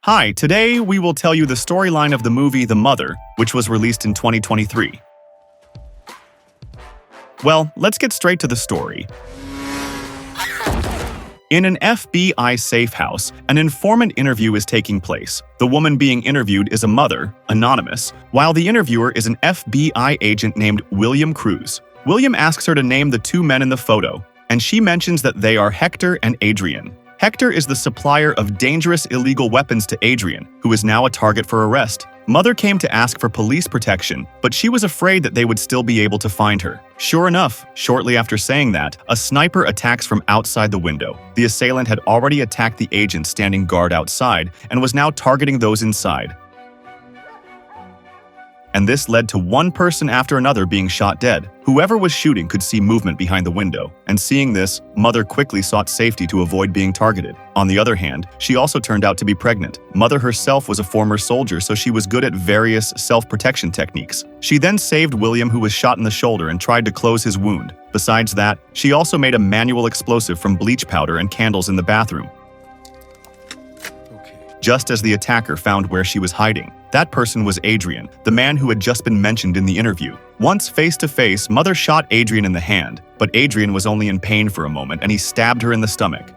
Hi, today we will tell you the storyline of the movie The Mother, which was released in 2023. Well, let's get straight to the story. In an FBI safe house, an informant interview is taking place. The woman being interviewed is a mother, anonymous, while the interviewer is an FBI agent named William Cruz. William asks her to name the two men in the photo, and she mentions that they are Hector and Adrian. Hector is the supplier of dangerous illegal weapons to Adrian, who is now a target for arrest. Mother came to ask for police protection, but she was afraid that they would still be able to find her. Sure enough, shortly after saying that, a sniper attacks from outside the window. The assailant had already attacked the agent standing guard outside and was now targeting those inside. And this led to one person after another being shot dead. Whoever was shooting could see movement behind the window, and seeing this, Mother quickly sought safety to avoid being targeted. On the other hand, she also turned out to be pregnant. Mother herself was a former soldier, so she was good at various self-protection techniques. She then saved William, who was shot in the shoulder, and tried to close his wound. Besides that, she also made a manual explosive from bleach powder and candles in the bathroom, just as the attacker found where she was hiding. That person was Adrian, the man who had just been mentioned in the interview. Once face-to-face, Mother shot Adrian in the hand, but Adrian was only in pain for a moment and he stabbed her in the stomach.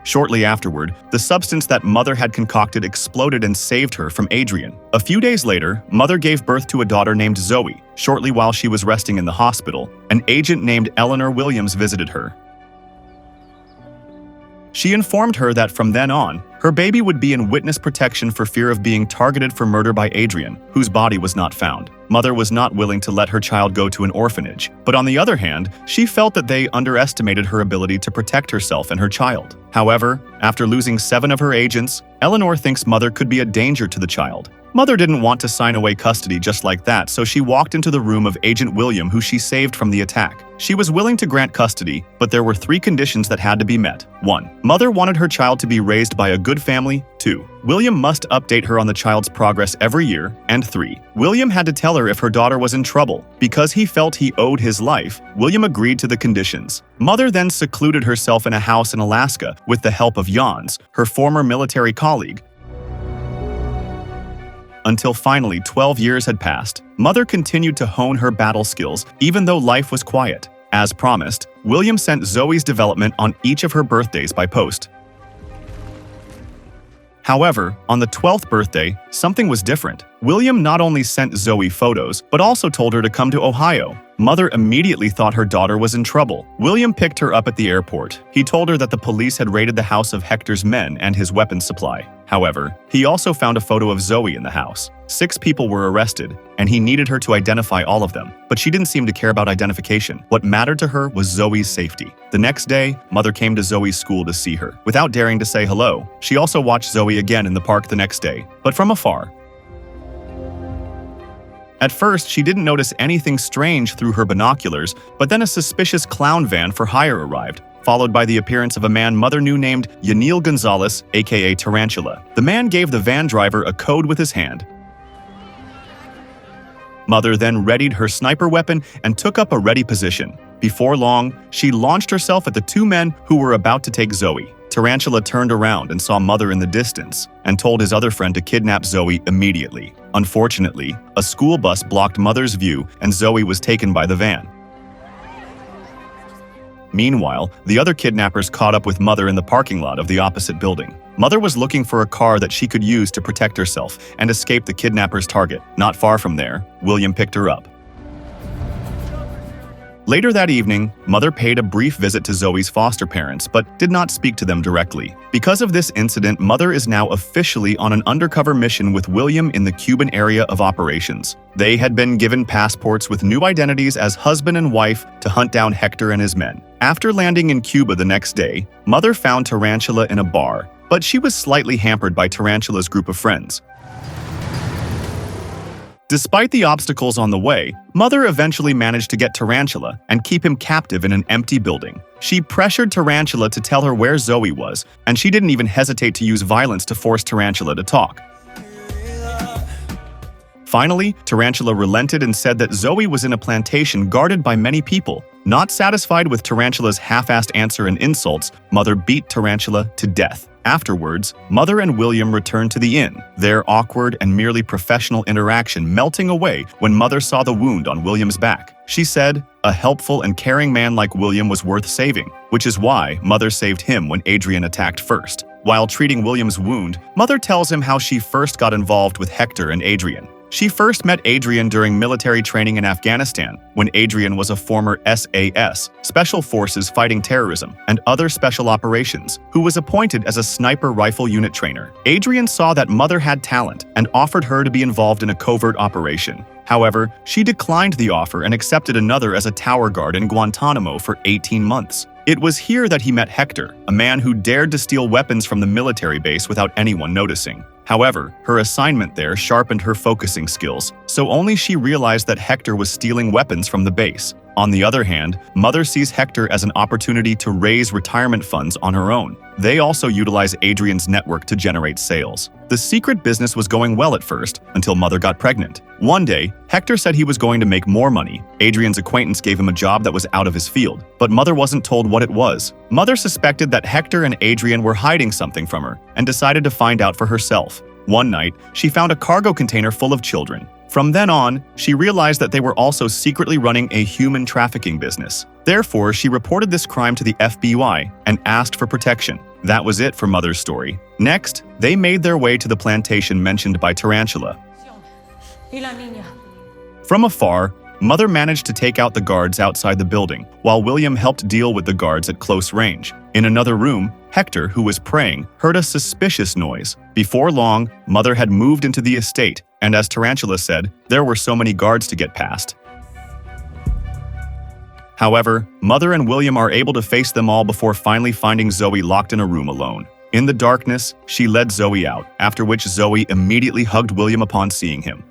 Shortly afterward, the substance that Mother had concocted exploded and saved her from Adrian. A few days later, Mother gave birth to a daughter named Zoe. Shortly while she was resting in the hospital, an agent named Eleanor Williams visited her. She informed her that from then on, her baby would be in witness protection for fear of being targeted for murder by Adrian, whose body was not found. Mother was not willing to let her child go to an orphanage, but on the other hand, she felt that they underestimated her ability to protect herself and her child. However, after losing 7 of her agents, Eleanor thinks Mother could be a danger to the child. Mother didn't want to sign away custody just like that, so she walked into the room of Agent William, who she saved from the attack. She was willing to grant custody, but there were 3 conditions that had to be met. 1. Mother wanted her child to be raised by a good family. 2. William must update her on the child's progress every year. And 3. William had to tell her if her daughter was in trouble. Because he felt he owed his life, William agreed to the conditions. Mother then secluded herself in a house in Alaska with the help of Jans, her former military colleague, until finally 12 years had passed. Mother continued to hone her battle skills even though life was quiet. As promised, William sent Zoe's development on each of her birthdays by post. However, on the 12th birthday, something was different. William not only sent Zoe photos, but also told her to come to Ohio. Mother immediately thought her daughter was in trouble. William picked her up at the airport. He told her that the police had raided the house of Hector's men and his weapons supply. However, he also found a photo of Zoe in the house. 6 people were arrested, and he needed her to identify all of them. But she didn't seem to care about identification. What mattered to her was Zoe's safety. The next day, Mother came to Zoe's school to see her. Without daring to say hello, she also watched Zoe again in the park the next day, but from afar. At first, she didn't notice anything strange through her binoculars, but then a suspicious clown van for hire arrived, followed by the appearance of a man Mother knew named Yaniel Gonzalez, aka Tarantula. The man gave the van driver a code with his hand. Mother then readied her sniper weapon and took up a ready position. Before long, she launched herself at the 2 men who were about to take Zoe. Tarantula turned around and saw Mother in the distance and told his other friend to kidnap Zoe immediately. Unfortunately, a school bus blocked Mother's view and Zoe was taken by the van. Meanwhile, the other kidnappers caught up with Mother in the parking lot of the opposite building. Mother was looking for a car that she could use to protect herself and escape the kidnappers' target. Not far from there, William picked her up. Later that evening, Mother paid a brief visit to Zoe's foster parents, but did not speak to them directly. Because of this incident, Mother is now officially on an undercover mission with William in the Cuban area of operations. They had been given passports with new identities as husband and wife to hunt down Hector and his men. After landing in Cuba the next day, Mother found Tarantula in a bar, but she was slightly hampered by Tarantula's group of friends. Despite the obstacles on the way, Mother eventually managed to get Tarantula and keep him captive in an empty building. She pressured Tarantula to tell her where Zoe was, and she didn't even hesitate to use violence to force Tarantula to talk. Finally, Tarantula relented and said that Zoe was in a plantation guarded by many people. Not satisfied with Tarantula's half-assed answer and insults, Mother beat Tarantula to death. Afterwards, Mother and William returned to the inn, their awkward and merely professional interaction melting away when Mother saw the wound on William's back. She said, "A helpful and caring man like William was worth saving," which is why Mother saved him when Adrian attacked first. While treating William's wound, Mother tells him how she first got involved with Hector and Adrian. She first met Adrian during military training in Afghanistan, when Adrian was a former SAS, Special Forces Fighting Terrorism, and other special operations, who was appointed as a sniper rifle unit trainer. Adrian saw that Mother had talent and offered her to be involved in a covert operation. However, she declined the offer and accepted another as a tower guard in Guantanamo for 18 months. It was here that he met Hector, a man who dared to steal weapons from the military base without anyone noticing. However, her assignment there sharpened her focusing skills, so only she realized that Hector was stealing weapons from the base. On the other hand, Mother sees Hector as an opportunity to raise retirement funds on her own. They also utilize Adrian's network to generate sales. The secret business was going well at first, until Mother got pregnant. One day, Hector said he was going to make more money. Adrian's acquaintance gave him a job that was out of his field, but Mother wasn't told what it was. Mother suspected that Hector and Adrian were hiding something from her, and decided to find out for herself. One night, she found a cargo container full of children. From then on, she realized that they were also secretly running a human trafficking business. Therefore, she reported this crime to the FBI and asked for protection. That was it for Mother's story. Next, they made their way to the plantation mentioned by Tarantula. From afar, Mother managed to take out the guards outside the building, while William helped deal with the guards at close range. In another room, Hector, who was praying, heard a suspicious noise. Before long, Mother had moved into the estate, and as Tarantula said, there were so many guards to get past. However, Mother and William are able to face them all before finally finding Zoe locked in a room alone. In the darkness, she led Zoe out, after which Zoe immediately hugged William upon seeing him.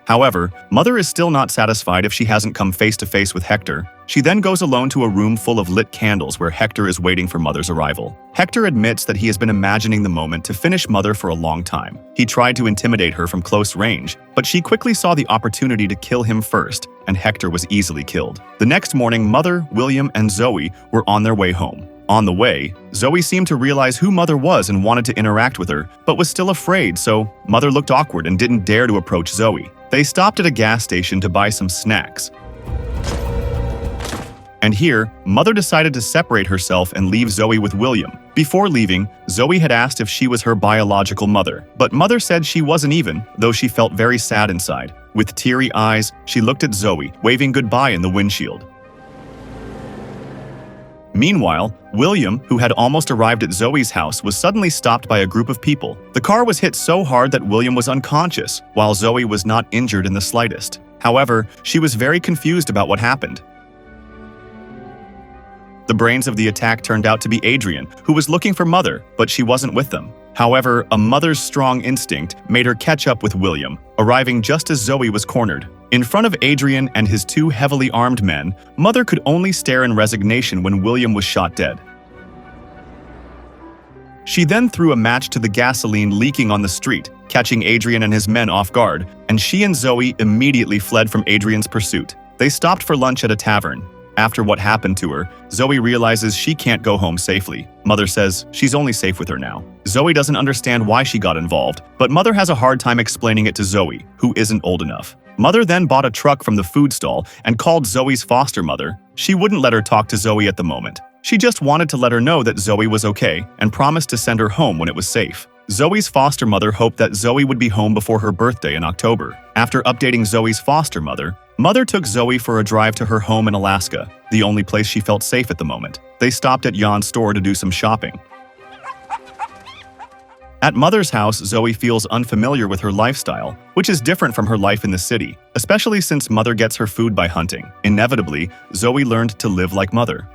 However, Mother is still not satisfied if she hasn't come face to face with Hector. She then goes alone to a room full of lit candles where Hector is waiting for Mother's arrival. Hector admits that he has been imagining the moment to finish Mother for a long time. He tried to intimidate her from close range, but she quickly saw the opportunity to kill him first, and Hector was easily killed. The next morning, Mother, William, and Zoe were on their way home. On the way, Zoe seemed to realize who Mother was and wanted to interact with her, but was still afraid, so Mother looked awkward and didn't dare to approach Zoe. They stopped at a gas station to buy some snacks. And here, Mother decided to separate herself and leave Zoe with William. Before leaving, Zoe had asked if she was her biological mother, but Mother said she wasn't even, though she felt very sad inside. With teary eyes, she looked at Zoe, waving goodbye in the windshield. Meanwhile, William, who had almost arrived at Zoe's house, was suddenly stopped by a group of people. The car was hit so hard that William was unconscious, while Zoe was not injured in the slightest. However, she was very confused about what happened. The brains of the attack turned out to be Adrian, who was looking for Mother, but she wasn't with them. However, a mother's strong instinct made her catch up with William, arriving just as Zoe was cornered. In front of Adrian and his two heavily armed men, Mother could only stare in resignation when William was shot dead. She then threw a match to the gasoline leaking on the street, catching Adrian and his men off guard, and she and Zoe immediately fled from Adrian's pursuit. They stopped for lunch at a tavern. After what happened to her, Zoe realizes she can't go home safely. Mother says she's only safe with her now. Zoe doesn't understand why she got involved, but Mother has a hard time explaining it to Zoe, who isn't old enough. Mother then bought a truck from the food stall and called Zoe's foster mother. She wouldn't let her talk to Zoe at the moment. She just wanted to let her know that Zoe was okay and promised to send her home when it was safe. Zoe's foster mother hoped that Zoe would be home before her birthday in October. After updating Zoe's foster mother, Mother took Zoe for a drive to her home in Alaska, the only place she felt safe at the moment. They stopped at Jan's store to do some shopping. At Mother's house, Zoe feels unfamiliar with her lifestyle, which is different from her life in the city, especially since Mother gets her food by hunting. Inevitably, Zoe learned to live like Mother.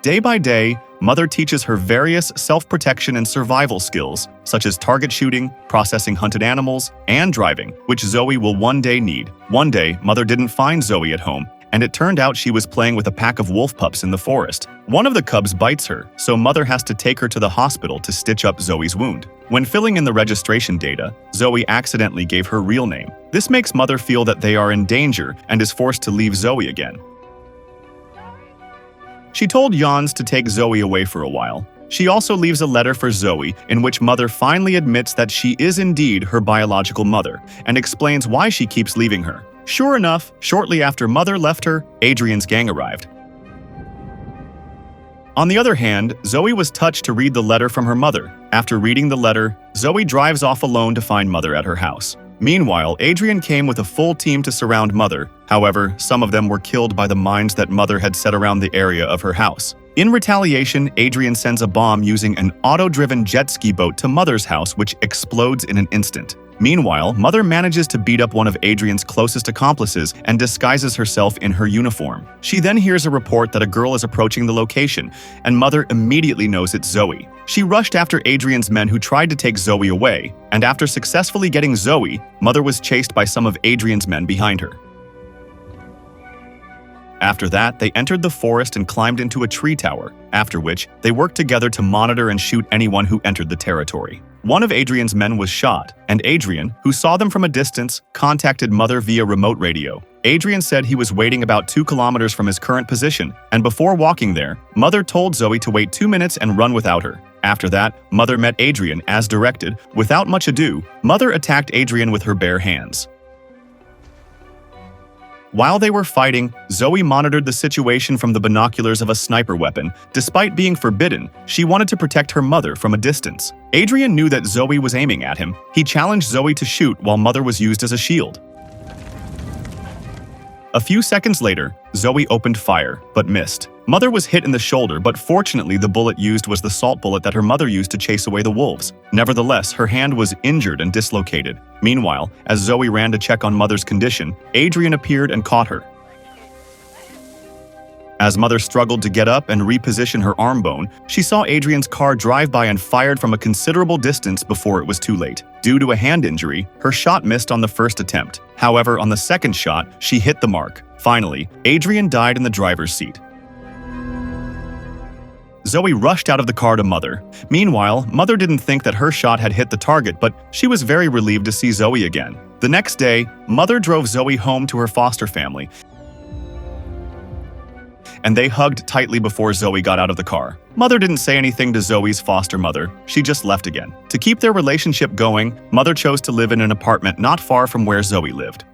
Day by day, Mother teaches her various self-protection and survival skills, such as target shooting, processing hunted animals, and driving, which Zoe will one day need. One day, Mother didn't find Zoe at home, and it turned out she was playing with a pack of wolf pups in the forest. One of the cubs bites her, so Mother has to take her to the hospital to stitch up Zoe's wound. When filling in the registration data, Zoe accidentally gave her real name. This makes Mother feel that they are in danger and is forced to leave Zoe again. She told Jans to take Zoe away for a while. She also leaves a letter for Zoe in which Mother finally admits that she is indeed her biological mother and explains why she keeps leaving her. Sure enough, shortly after Mother left her, Adrian's gang arrived. On the other hand, Zoe was touched to read the letter from her mother. After reading the letter, Zoe drives off alone to find Mother at her house. Meanwhile, Adrian came with a full team to surround Mother. However, some of them were killed by the mines that Mother had set around the area of her house. In retaliation, Adrian sends a bomb using an auto-driven jet ski boat to Mother's house, which explodes in an instant. Meanwhile, Mother manages to beat up one of Adrian's closest accomplices and disguises herself in her uniform. She then hears a report that a girl is approaching the location, and Mother immediately knows it's Zoe. She rushed after Adrian's men who tried to take Zoe away, and after successfully getting Zoe, Mother was chased by some of Adrian's men behind her. After that, they entered the forest and climbed into a tree tower, after which they worked together to monitor and shoot anyone who entered the territory. One of Adrian's men was shot, and Adrian, who saw them from a distance, contacted Mother via remote radio. Adrian said he was waiting about 2 kilometers from his current position, and before walking there, Mother told Zoe to wait 2 minutes and run without her. After that, Mother met Adrian as directed. Without much ado, Mother attacked Adrian with her bare hands. While they were fighting, Zoe monitored the situation from the binoculars of a sniper weapon. Despite being forbidden, she wanted to protect her mother from a distance. Adrian knew that Zoe was aiming at him. He challenged Zoe to shoot while Mother was used as a shield. A few seconds later, Zoe opened fire, but missed. Mother was hit in the shoulder, but fortunately the bullet used was the salt bullet that her mother used to chase away the wolves. Nevertheless, her hand was injured and dislocated. Meanwhile, as Zoe ran to check on Mother's condition, Adrian appeared and caught her. As Mother struggled to get up and reposition her arm bone, she saw Adrian's car drive by and fired from a considerable distance before it was too late. Due to a hand injury, her shot missed on the first attempt. However, on the second shot, she hit the mark. Finally, Adrian died in the driver's seat. Zoe rushed out of the car to Mother. Meanwhile, Mother didn't think that her shot had hit the target, but she was very relieved to see Zoe again. The next day, Mother drove Zoe home to her foster family, and they hugged tightly before Zoe got out of the car. Mother didn't say anything to Zoe's foster mother. She just left again. To keep their relationship going, Mother chose to live in an apartment not far from where Zoe lived.